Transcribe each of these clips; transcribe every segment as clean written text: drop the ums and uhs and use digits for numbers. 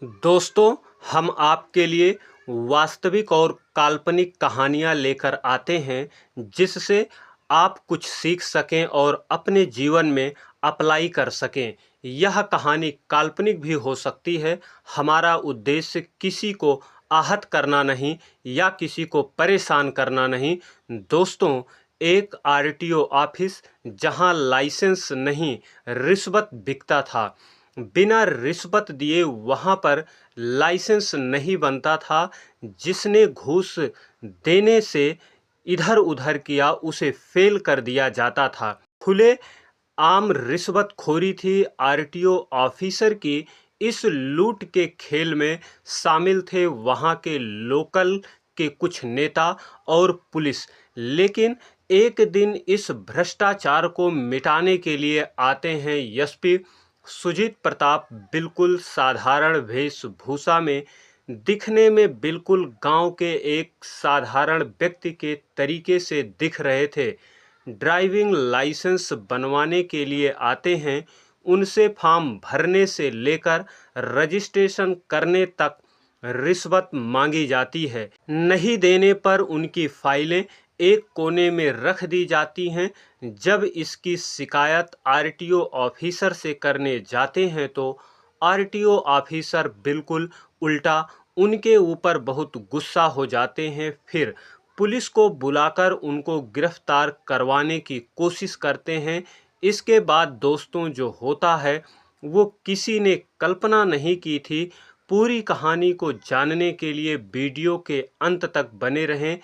दोस्तों, हम आपके लिए वास्तविक और काल्पनिक कहानियाँ लेकर आते हैं जिससे आप कुछ सीख सकें और अपने जीवन में अप्लाई कर सकें। यह कहानी काल्पनिक भी हो सकती है। हमारा उद्देश्य किसी को आहत करना नहीं या किसी को परेशान करना नहीं। दोस्तों, एक आरटीओ ऑफिस जहां लाइसेंस नहीं, रिश्वत बिकता था। बिना रिश्वत दिए वहां पर लाइसेंस नहीं बनता था। जिसने घूस देने से इधर उधर किया उसे फेल कर दिया जाता था। खुले आम रिश्वतखोरी थी आरटीओ ऑफिसर की। इस लूट के खेल में शामिल थे वहां के लोकल के कुछ नेता और पुलिस। लेकिन एक दिन इस भ्रष्टाचार को मिटाने के लिए आते हैं एसपी सुजीत प्रताप। बिल्कुल साधारण वेशभूषा में, दिखने में बिल्कुल गांव के एक साधारण व्यक्ति के तरीके से दिख रहे थे। ड्राइविंग लाइसेंस बनवाने के लिए आते हैं। उनसे फॉर्म भरने से लेकर रजिस्ट्रेशन करने तक रिश्वत मांगी जाती है। नहीं देने पर उनकी फाइलें एक कोने में रख दी जाती हैं। जब इसकी शिकायत आरटीओ ऑफिसर से करने जाते हैं तो आरटीओ ऑफिसर बिल्कुल उल्टा उनके ऊपर बहुत गुस्सा हो जाते हैं। फिर पुलिस को बुलाकर उनको गिरफ्तार करवाने की कोशिश करते हैं। इसके बाद दोस्तों जो होता है वो किसी ने कल्पना नहीं की थी। पूरी कहानी को जानने के लिए वीडियो के अंत तक बने रहें।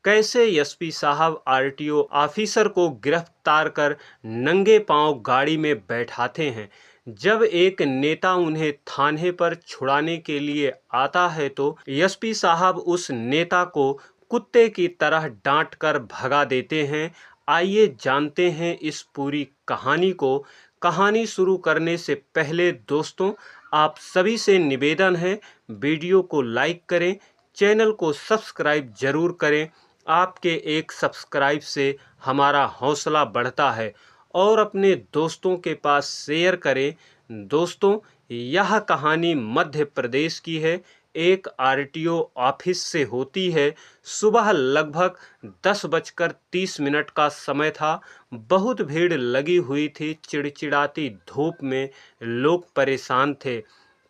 कैसे एसपी साहब आरटीओ ऑफिसर को गिरफ्तार कर नंगे पांव गाड़ी में बैठाते हैं। जब एक नेता उन्हें थाने पर छुड़ाने के लिए आता है तो एसपी साहब उस नेता को कुत्ते की तरह डांट कर भगा देते हैं। आइए जानते हैं इस पूरी कहानी को। कहानी शुरू करने से पहले दोस्तों आप सभी से निवेदन है, वीडियो को लाइक करें, चैनल को सब्सक्राइब जरूर करें। आपके एक सब्सक्राइब से हमारा हौसला बढ़ता है और अपने दोस्तों के पास शेयर करें। दोस्तों, यह कहानी मध्य प्रदेश की है। एक आरटीओ ऑफिस से होती है। सुबह लगभग 10:30 का समय था। बहुत भीड़ लगी हुई थी। चिड़चिड़ाती धूप में लोग परेशान थे।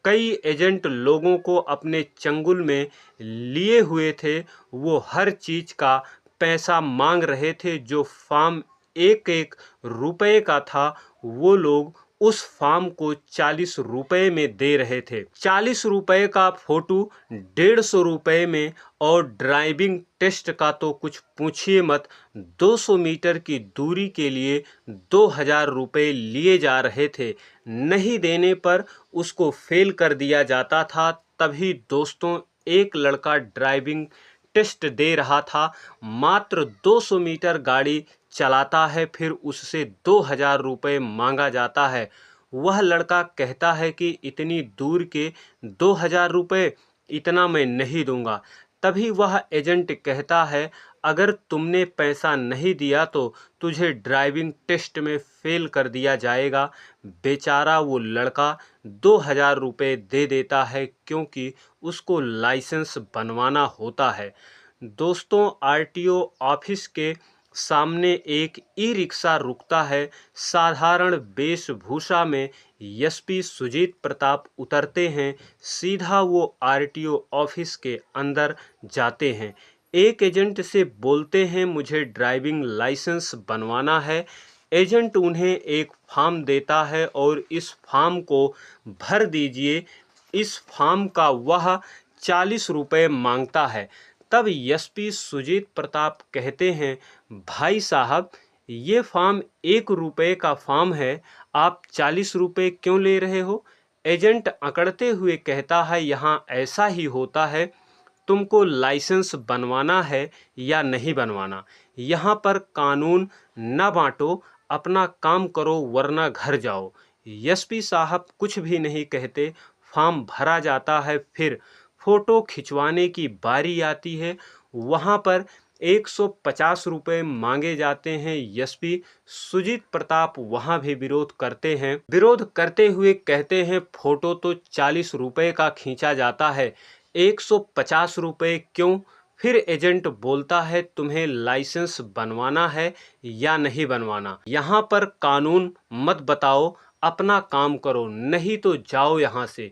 कई एजेंट लोगों को अपने चंगुल में लिए हुए थे। वो हर चीज का पैसा मांग रहे थे। जो फार्म एक एक रुपए का था वो लोग उस फार्म को 40 रुपए में दे रहे थे। 40 रुपए का फोटो 150 रुपए में, और ड्राइविंग टेस्ट का तो कुछ पूछिए मत। 200 मीटर की दूरी के लिए 2000 रुपए लिए जा रहे थे। नहीं देने पर उसको फेल कर दिया जाता था। तभी दोस्तों एक लड़का ड्राइविंग टेस्ट दे रहा था। मात्र 200 मीटर गाड़ी चलाता है, फिर उससे 2000 रुपये मांगा जाता है। वह लड़का कहता है कि इतनी दूर के 2000 रुपये इतना मैं नहीं दूंगा। तभी वह एजेंट कहता है अगर तुमने पैसा नहीं दिया तो तुझे ड्राइविंग टेस्ट में फेल कर दिया जाएगा। बेचारा वो लड़का 2000 रुपये दे देता है क्योंकि उसको लाइसेंस बनवाना होता है। दोस्तों, आरटीओ ऑफिस के सामने एक ई रिक्शा रुकता है। साधारण वेशभूषा में एसपी सुजीत प्रताप उतरते हैं। सीधा वो आरटीओ ऑफिस के अंदर जाते हैं। एक एजेंट से बोलते हैं मुझे ड्राइविंग लाइसेंस बनवाना है। एजेंट उन्हें एक फॉर्म देता है और इस फॉर्म को भर दीजिए। इस फॉर्म का वह 40 रुपये मांगता है। तब एसपी सुजीत प्रताप कहते हैं भाई साहब, ये फॉर्म 1 रुपये का फॉर्म है, आप 40 रुपये क्यों ले रहे हो? एजेंट अकड़ते हुए कहता है यहाँ ऐसा ही होता है। तुमको लाइसेंस बनवाना है या नहीं बनवाना? यहाँ पर कानून न बांटो, अपना काम करो वरना घर जाओ। एसपी साहब कुछ भी नहीं कहते। फॉर्म भरा जाता है। फिर फोटो खिंचवाने की बारी आती है। वहाँ पर 150 रुपये मांगे जाते हैं। एसपी सुजीत प्रताप वहां भी विरोध करते हैं। विरोध करते हुए कहते हैं फोटो तो 40 रुपये का खींचा जाता है, 150 रुपये क्यों? फिर एजेंट बोलता है तुम्हें लाइसेंस बनवाना है या नहीं बनवाना। यहाँ पर कानून मत बताओ, अपना काम करो, नहीं तो जाओ यहाँ से।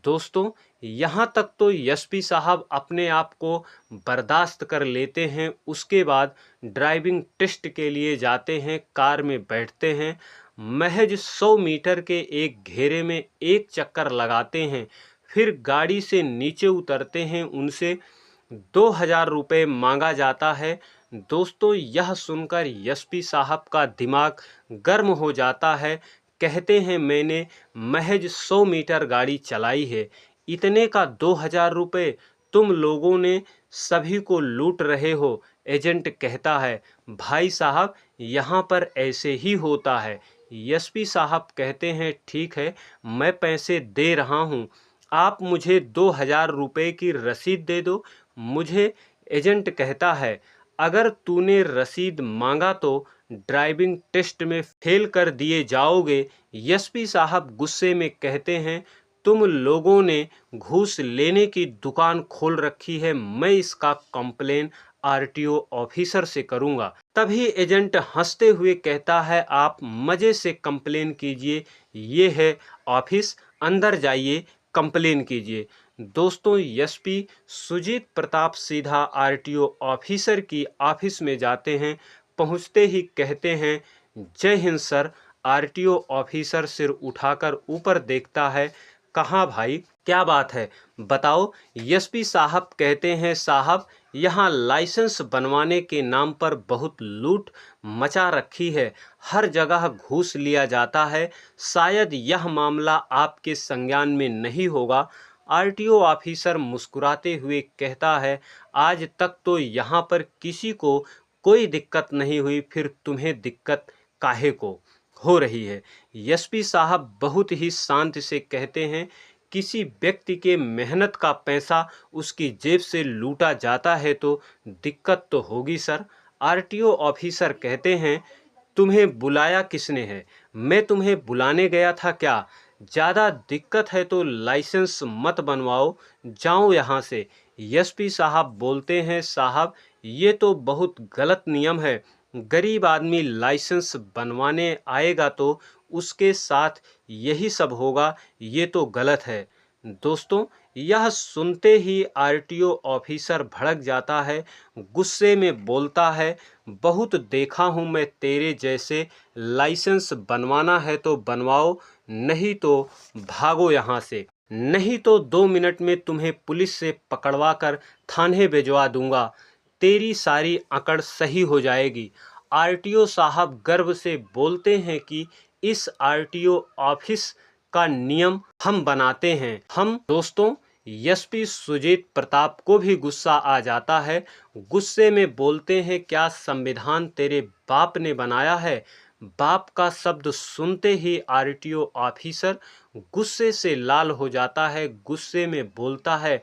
दोस्तों, यहाँ तक तो एसपी साहब अपने आप को बर्दाश्त कर लेते हैं। उसके बाद ड्राइविंग टेस्ट के लिए जाते हैं, कार में बैठते हैं, महज 100 मीटर के एक घेरे में एक चक्कर लगाते हैं, फिर गाड़ी से नीचे उतरते हैं। उनसे 2000 रुपये मांगा जाता है। दोस्तों, यह सुनकर एसपी साहब का दिमाग गर्म हो जाता है। कहते हैं मैंने महज 100 मीटर गाड़ी चलाई है, इतने का 2000 रुपये, तुम लोगों ने सभी को लूट रहे हो। एजेंट कहता है भाई साहब यहाँ पर ऐसे ही होता है। एसपी साहब कहते हैं ठीक है, मैं पैसे दे रहा हूँ, आप मुझे 2000 रुपये की रसीद दे दो मुझे। एजेंट कहता है अगर तूने रसीद मांगा तो ड्राइविंग टेस्ट में फेल कर दिए जाओगे। एसपी साहब गुस्से में कहते हैं तुम लोगों ने घूस लेने की दुकान खोल रखी है, मैं इसका कंप्लेन आरटीओ ऑफिसर से करूंगा। तभी एजेंट हंसते हुए कहता है आप मजे से कंप्लेन कीजिए, ये है ऑफिस, अंदर जाइए, कंप्लेन कीजिए। दोस्तों, एसपी सुजीत प्रताप सीधा आरटीओ ऑफिसर की ऑफिस में जाते हैं। पहुंचते ही कहते हैं जय हिंद सर। आरटीओ ऑफिसर सिर उठाकर ऊपर देखता है, कहाँ भाई, क्या बात है, बताओ। एसपी साहब कहते हैं साहब यहाँ लाइसेंस बनवाने के नाम पर बहुत लूट मचा रखी है, हर जगह घूस लिया जाता है, शायद यह मामला आपके संज्ञान में नहीं होगा। आरटीओ ऑफिसर मुस्कुराते हुए कहता है आज तक तो यहाँ पर किसी को कोई दिक्कत नहीं हुई, फिर तुम्हें दिक्कत काहे को हो रही है। एसपी साहब बहुत ही शांत से कहते हैं किसी व्यक्ति के मेहनत का पैसा उसकी जेब से लूटा जाता है तो दिक्कत तो होगी सर। आरटीओ ऑफिसर कहते हैं तुम्हें बुलाया किसने है? मैं तुम्हें बुलाने गया था क्या? ज़्यादा दिक्कत है तो लाइसेंस मत बनवाओ, जाओ यहाँ से। एसपी साहब बोलते हैं साहब ये तो बहुत गलत नियम है, गरीब आदमी लाइसेंस बनवाने आएगा तो उसके साथ यही सब होगा, ये तो गलत है। दोस्तों, यह सुनते ही आरटीओ ऑफिसर भड़क जाता है, गुस्से में बोलता है बहुत देखा हूँ मैं तेरे जैसे, लाइसेंस बनवाना है तो बनवाओ, नहीं तो भागो यहाँ से, नहीं तो 2 मिनट में तुम्हें पुलिस से पकड़वा कर थाने भिजवा दूंगा, तेरी सारी अकड़ सही हो जाएगी। आरटीओ साहब गर्व से बोलते हैं कि इस आरटीओ ऑफिस का नियम हम बनाते हैं हम। दोस्तों, एसपी सुजीत प्रताप को भी गुस्सा आ जाता है, गुस्से में बोलते हैं क्या संविधान तेरे बाप ने बनाया है? बाप का शब्द सुनते ही आरटीओ ऑफिसर गुस्से से लाल हो जाता है, गुस्से में बोलता है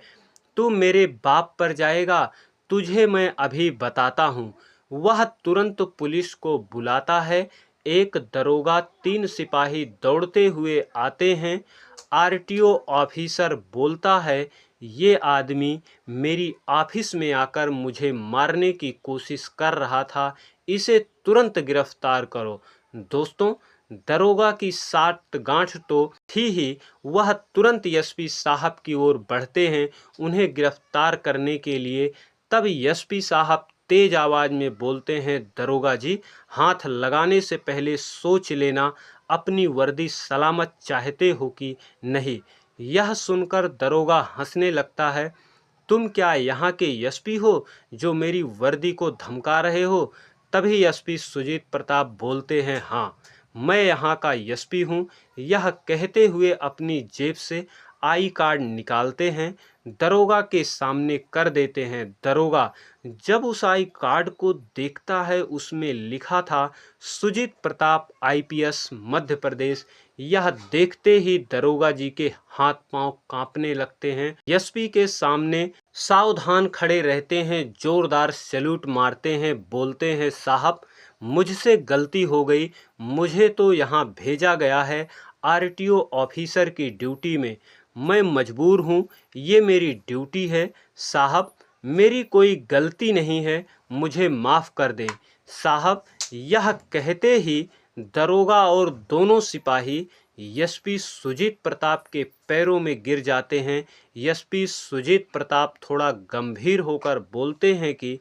तू मेरे बाप पर जाएगा, तुझे मैं अभी बताता हूँ। वह तुरंत पुलिस को बुलाता है, एक दरोगा 3 सिपाही दौड़ते हुए आते हैं। आरटीओ ऑफिसर बोलता है ये आदमी मेरी ऑफिस में आकर मुझे मारने की कोशिश कर रहा था, इसे तुरंत गिरफ्तार करो। दोस्तों, दरोगा की साठ गांठ तो थी ही, वह तुरंत एसपी साहब की ओर बढ़ते हैं उन्हें गिरफ्तार करने के लिए। तब एसपी साहब तेज आवाज में बोलते हैं दरोगा जी, हाथ लगाने से पहले सोच लेना अपनी वर्दी सलामत चाहते हो कि नहीं। यह सुनकर दरोगा हंसने लगता है, तुम क्या यहाँ के एसपी हो जो मेरी वर्दी को धमका रहे हो? तभी एसपी सुजीत प्रताप बोलते हैं हाँ, मैं यहाँ का एसपी हूँ। यह कहते हुए अपनी जेब से आई कार्ड निकालते हैं, दरोगा के सामने कर देते हैं। दरोगा जब उस आई कार्ड को देखता है उसमें लिखा था सुजीत प्रताप आईपीएस मध्य प्रदेश, यह देखते ही दरोगा जी के हाथ पांव कांपने लगते हैं। एसपी के सामने सावधान खड़े रहते हैं, जोरदार सैल्यूट मारते हैं, बोलते हैं साहब मुझसे गलती हो गई, मुझे तो यहाँ भेजा गया है आरटीओ ऑफिसर की ड्यूटी में, मैं मजबूर हूँ, ये मेरी ड्यूटी है साहब, मेरी कोई गलती नहीं है, मुझे माफ़ कर दें साहब। यह कहते ही दरोगा और दोनों सिपाही एसपी सुजीत प्रताप के पैरों में गिर जाते हैं। एसपी सुजीत प्रताप थोड़ा गंभीर होकर बोलते हैं कि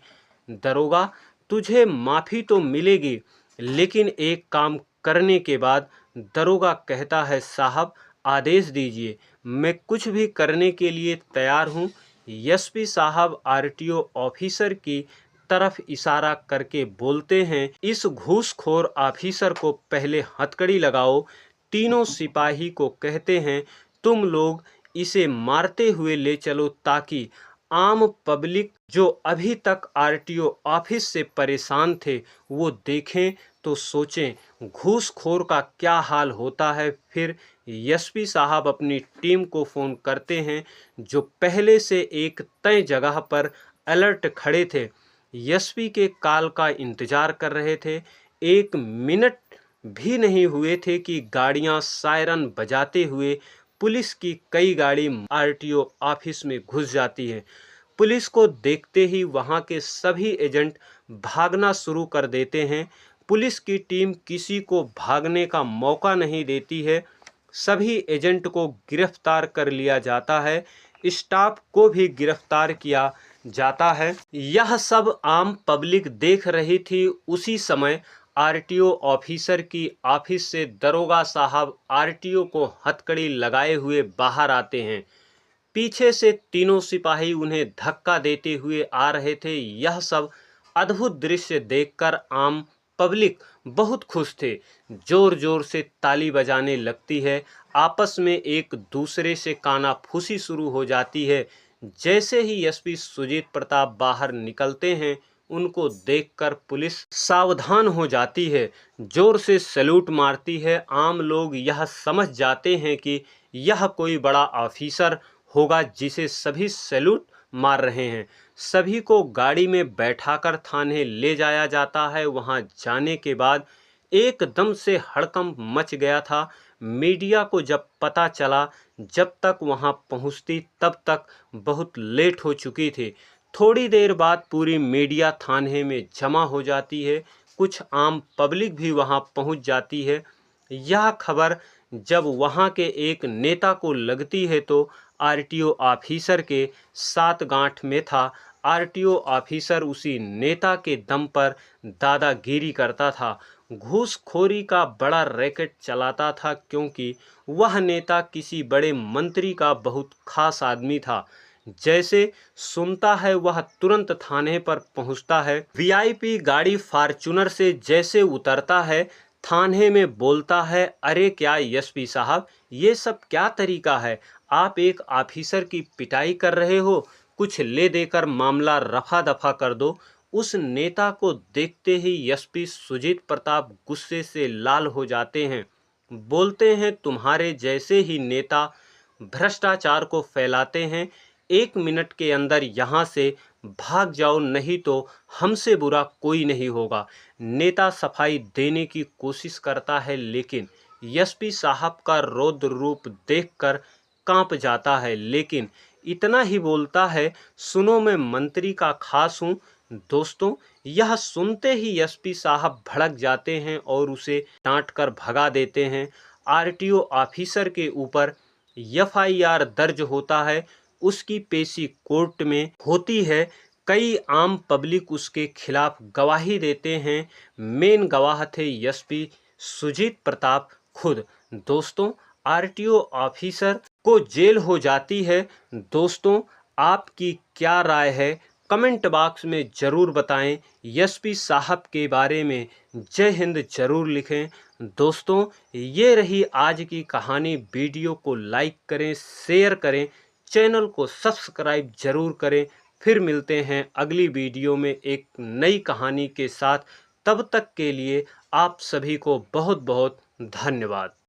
दरोगा तुझे माफ़ी तो मिलेगी, लेकिन एक काम करने के बाद। दरोगा कहता है साहब आदेश दीजिए, मैं कुछ भी करने के लिए तैयार हूँ। एसपी साहब आरटीओ ऑफिसर की तरफ इशारा करके बोलते हैं इस घूसखोर ऑफिसर को पहले हथकड़ी लगाओ। तीनों सिपाही को कहते हैं तुम लोग इसे मारते हुए ले चलो ताकि आम पब्लिक जो अभी तक आरटीओ ऑफिस से परेशान थे वो देखें तो सोचें घूसखोर का क्या हाल होता है। फिर एसपी साहब अपनी टीम को फ़ोन करते हैं जो पहले से एक तय जगह पर अलर्ट खड़े थे, एसपी के कॉल का इंतज़ार कर रहे थे। 1 मिनट भी नहीं हुए थे कि गाड़ियां सायरन बजाते हुए पुलिस की कई गाड़ी आरटीओ ऑफिस में घुस जाती है। पुलिस को देखते ही वहां के सभी एजेंट भागना शुरू कर देते हैं। पुलिस की टीम किसी को भागने का मौका नहीं देती है, सभी एजेंट को गिरफ्तार कर लिया जाता है, स्टाफ को भी गिरफ्तार किया जाता है। यह सब आम पब्लिक देख रही थी। उसी समय आरटीओ ऑफिसर की ऑफिस से दरोगा साहब आरटीओ को हथकड़ी लगाए हुए बाहर आते हैं। पीछे से तीनों सिपाही उन्हें धक्का देते हुए आ रहे थे। यह सब अद्भुत दृश्य देखकर आम पब्लिक बहुत खुश थे, जोर जोर से ताली बजाने लगती है, आपस में एक दूसरे से कानाफूसी शुरू हो जाती है। जैसे ही एसपी सुजीत प्रताप बाहर निकलते हैं उनको देखकर पुलिस सावधान हो जाती है, जोर से सैल्यूट मारती है। आम लोग यह समझ जाते हैं कि यह कोई बड़ा ऑफिसर होगा जिसे सभी सैल्यूट मार रहे हैं। सभी को गाड़ी में बैठाकर थाने ले जाया जाता है। वहां जाने के बाद एकदम से हड़कंप मच गया था। मीडिया को जब पता चला, जब तक वहां पहुंचती तब तक बहुत लेट हो चुकी थी। थोड़ी देर बाद पूरी मीडिया थाने में जमा हो जाती है, कुछ आम पब्लिक भी वहां पहुंच जाती है। यह खबर जब वहां के एक नेता को लगती है तो आरटीओ ऑफिसर के साथ गांठ में था। आरटीओ ऑफिसर उसी नेता के दम पर दादागिरी करता था, घूसखोरी का बड़ा रैकेट चलाता था, क्योंकि वह नेता किसी बड़े मंत्री का बहुत खास आदमी था। जैसे सुनता है वह तुरंत थाने पर पहुंचता है। वीआईपी गाड़ी फॉर्च्यूनर से जैसे उतरता है थाने में बोलता है अरे क्या एसपी साहब, ये सब क्या तरीका है, आप एक ऑफिसर की पिटाई कर रहे हो, कुछ ले देकर मामला रफा दफा कर दो। उस नेता को देखते ही एसपी सुजीत प्रताप गुस्से से लाल हो जाते हैं, बोलते हैं तुम्हारे जैसे ही नेता भ्रष्टाचार को फैलाते हैं, 1 मिनट के अंदर यहाँ से भाग जाओ, नहीं तो हमसे बुरा कोई नहीं होगा। नेता सफाई देने की कोशिश करता है, लेकिन एसपी साहब का रौद्र रूप देखकर कांप जाता है, लेकिन इतना ही बोलता है सुनो मैं मंत्री का खास हूँ। दोस्तों, यह सुनते ही एसपी साहब भड़क जाते हैं और उसे डांटकर भगा देते हैं। आरटीओ ऑफिसर के ऊपर एफआईआर दर्ज होता है, उसकी पेशी कोर्ट में होती है। कई आम पब्लिक उसके खिलाफ गवाही देते हैं। मेन गवाह थे एसपी सुजीत प्रताप खुद। दोस्तों, आरटीओ ऑफिसर को जेल हो जाती है। दोस्तों, आपकी क्या राय है कमेंट बॉक्स में ज़रूर बताएं। एसपी साहब के बारे में जय हिंद ज़रूर लिखें। दोस्तों, ये रही आज की कहानी। वीडियो को लाइक करें, शेयर करें, चैनल को सब्सक्राइब ज़रूर करें। फिर मिलते हैं अगली वीडियो में एक नई कहानी के साथ। तब तक के लिए आप सभी को बहुत बहुत धन्यवाद।